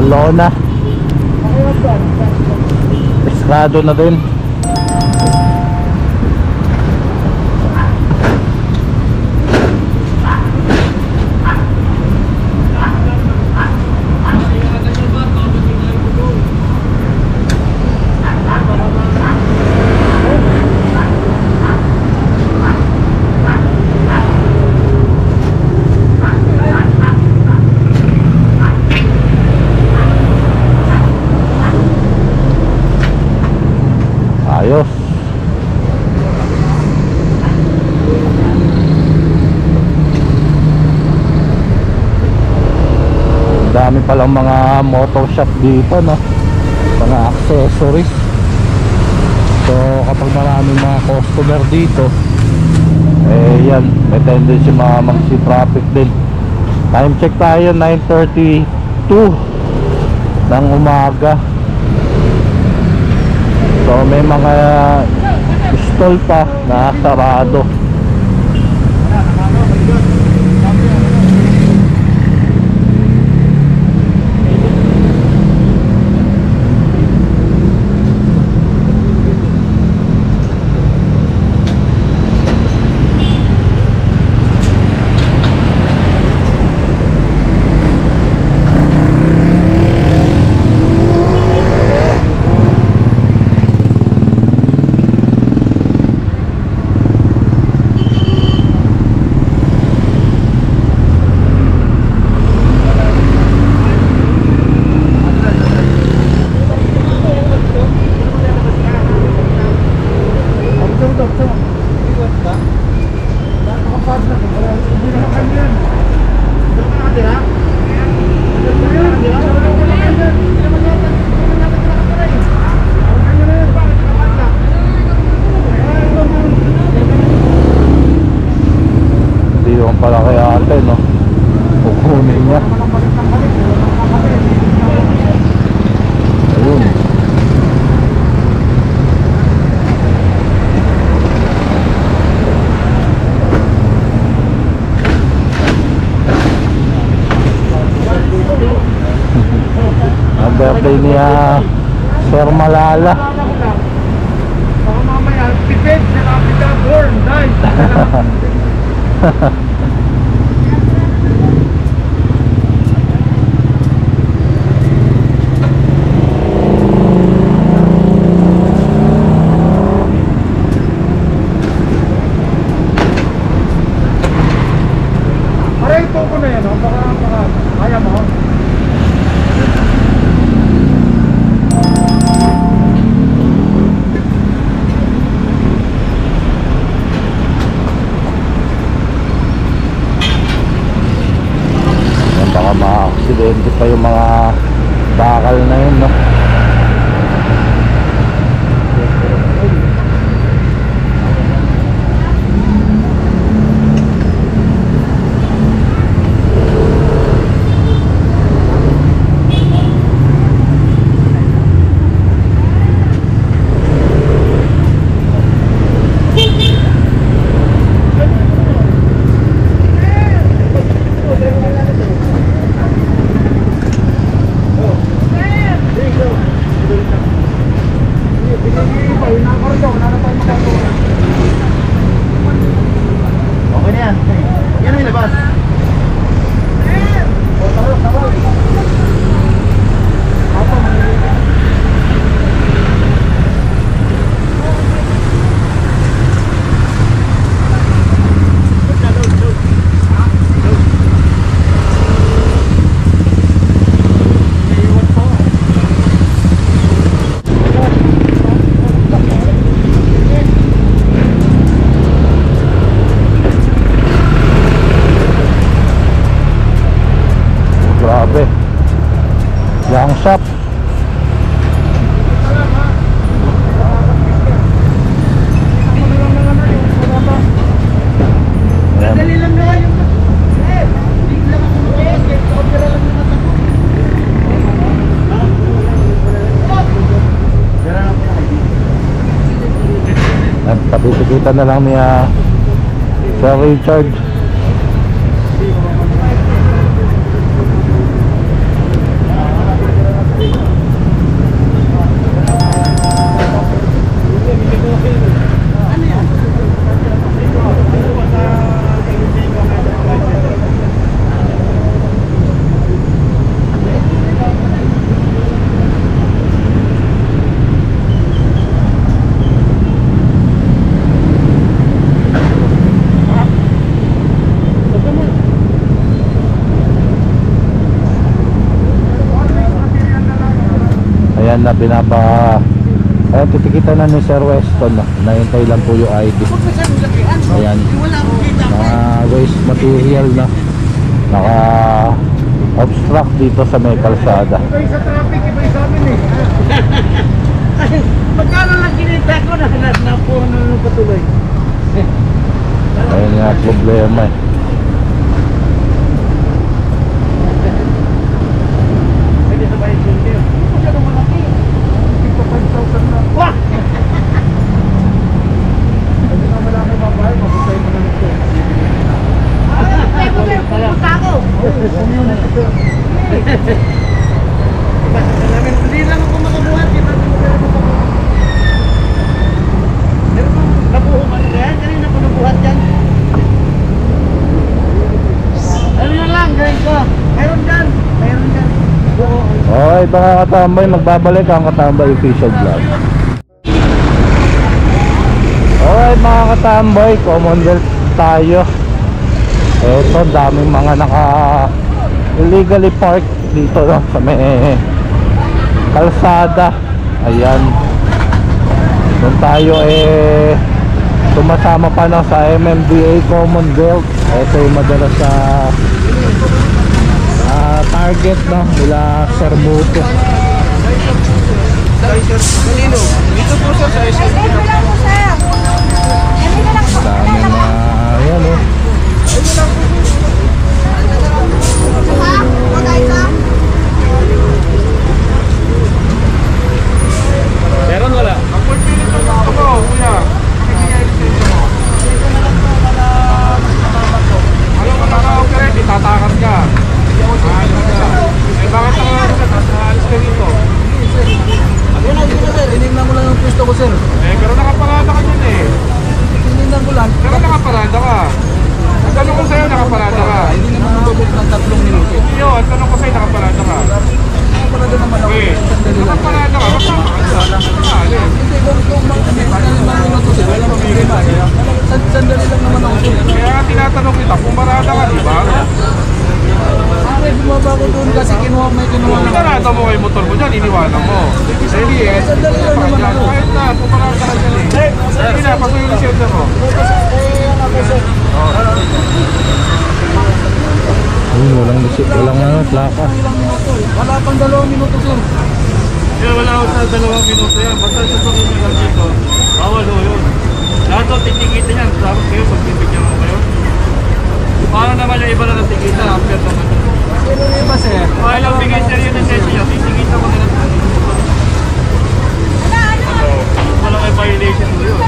Lona. Escrado na din. Ayos. Dami palang mga motor shop dito, no? Mga accessories. So kapag maraming mga customer dito, eh yan, may tendency mag-si traffic din. Time check tayo, 9:32 ng umaga. So may mga stall pa na sarado. Pala kay ate, no? Kukunin niya. Ayun. Ang birthday niya Sir Malala. Baka mamaya tipid na kapita born. Nice. Ko na yan, baka kaya mo. Yan, baka ma-aksidente pa yung mga bakal na yun, no? Yang shop. Dali lang naman yung bigla ako Patutukitan na lang niya Sir Richard. Ayan na ayan, titikitan na ni Sir Weston, no? Nahintay lang po yung ID. Ayan, mga waste material na naka obstruct dito sa may kalsada. Iba sa traffic, iba sa amin eh. Magkano lang kinita ko na po nung patuloy. Ayun nga problema eh. Pwede sa bayan yun kayo. Hindi ko siya nung malaki. 55,000 na. Wah! Pwede na malaki babae, mabusay mo na nito. Pumunta ako! Hindi lang ako makabuhat. Nabuhuman ko yan. Kanina ko nabuhat yan. Ano na lang, gawin ko. Mayroon dyan. Mayroon dyan. Okay mga katambay, magbabalik ang Katambay Official Vlog. Okay mga katambay, Commonwealth tayo. Eto, daming mga illegally parked dito, no, sa may kalsada. Ayan, doon tayo sumasama pa na sa MMDA Commonwealth. Ito yung madalas sa target, no, nila Sir Muto. Dito po sa size. Dami mga ayan, oh. Meron wala? Ang full pilit mo ako, kuya. Ano ka naka-operate? Itatakas ka. Eh bakit alis ka dito? Tinignan mo lang yung pwesto ko, sir. Eh pero nakaparada ka dyan eh. Tinignan ko lang. Pero nakaparada ka. Ang tanong ko sa'yo, nakaparada ka. Hindi naman mababot ng 3 minuto. Iyo, ang tanong ko sa'yo, nakaparada ka. Wala doon naman ako. Eh, Sandali lang. nakaparada ka. Basta alis. Hindi, kung may 5 minuto, sir, wala mong problema. Sandali lang naman ako, sir. Kaya nga tinatanong kita, kung marada ka, di ba? Ay, bumaba ko doon kasi may kinuha Kung lang. narada mo yung motor mo dyan, iniwanan mo. Sige, Sandali lang naman ako. kahit na, pumarada ka dyan eh. Sige na, paso yung lisensya mo. Walang plaka. Wala pang 2 minuto, sir. Kaya wala ako sa 2 minuto yan. Basta sa sakit na lang dito, bawal ho yun. Lahat o titikita yan. Tapos kayo, pagbibigyan mo kayo. Paano naman yung iba na natikita? Ampere naman. Sino yung iba, sir? Kaya lang bigay sa'yo yung lisensya, titikita mo na lang. Wala kayo violation mo yun.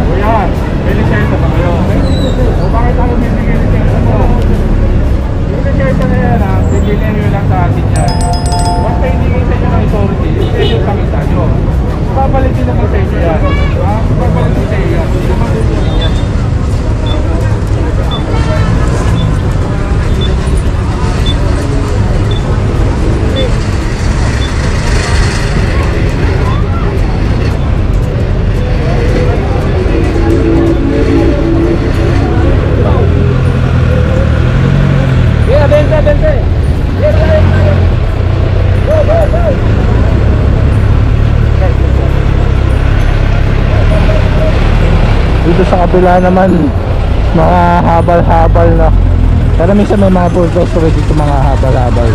Kuya, may lisensya ba kayo? O bakit ako bibigyan lisensya mo? Yung lisensya na yan ha, bibigyan nyo lang sa atin yan. Once na hinigay sa inyo ng authority, yun yung pakita nyo. Babalikin naman sa inyo yan. Babalikin sa inyo yan. Hindi naman bibigyan yan. Dito sa kabila naman, mga habal-habal na. Pero minsan may mga bulldozer dito, mga habal-habal.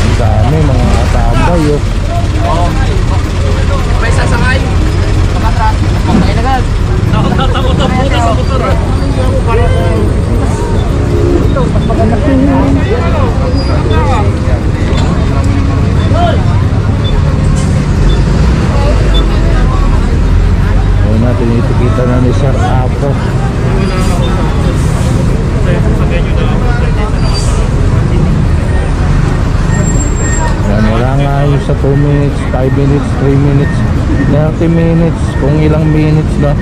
Ang dami mga katambay, oh. May sasakay. Pakatras. Pagkain agad. Nakatakot ang puti sa motor. Ayun na, tinitikita na ni Sir Apo. Yan, wala nga yung sa 2 minutes, 5 minutes, 3 minutes, 30 minutes, kung ilang minutes na.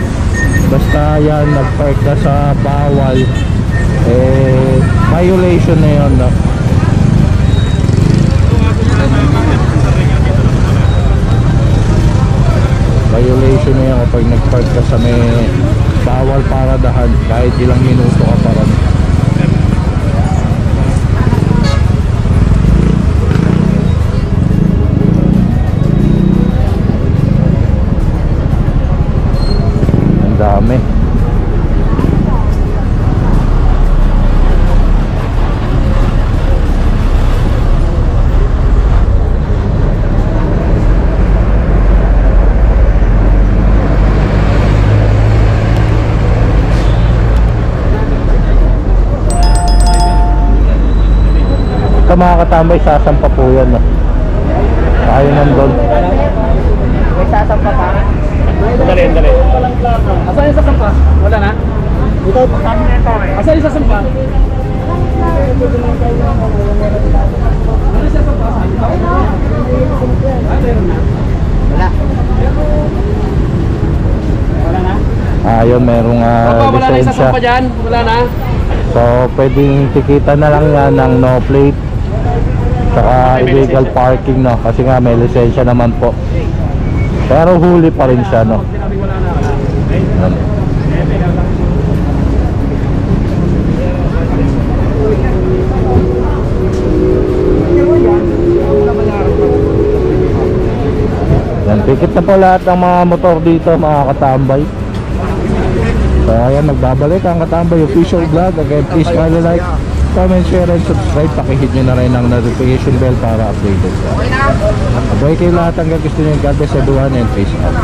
Basta yan, nag-park ka sa bawal, violation na yun, no? Violation na yun kapag nag-park ka sa may bawal paradahan kahit ilang minuto ka pa rin. Ang dami. Sa mga katambay, sasampa po yan, no? Ayaw nandun. May sasampa pa. Dali. Asan yung sasampa? Wala na? Ito, kami na ito eh. Asan yung sasampa? Ano yung sasampa? Meron na? Wala. Wala na? Ayun, merong Wala na yung lisensya. sasampa dyan? Wala na? So, pwedeng tikitan na lang yan ng no plate. Tsaka illegal parking, no? Kasi nga may lisensya naman po. Pero huli pa rin siya, no? Yan. Yan, tikit na po lahat ng mga motor dito, mga katambay. So ayan, nagbabalik ang Katambay official vlog. Again, please follow, like, comment, share, and subscribe. Pakihit nyo na rin ang notification bell para updated ka. Okay kayo lahat hanggang gusto nyo. God bless everyone and peace out.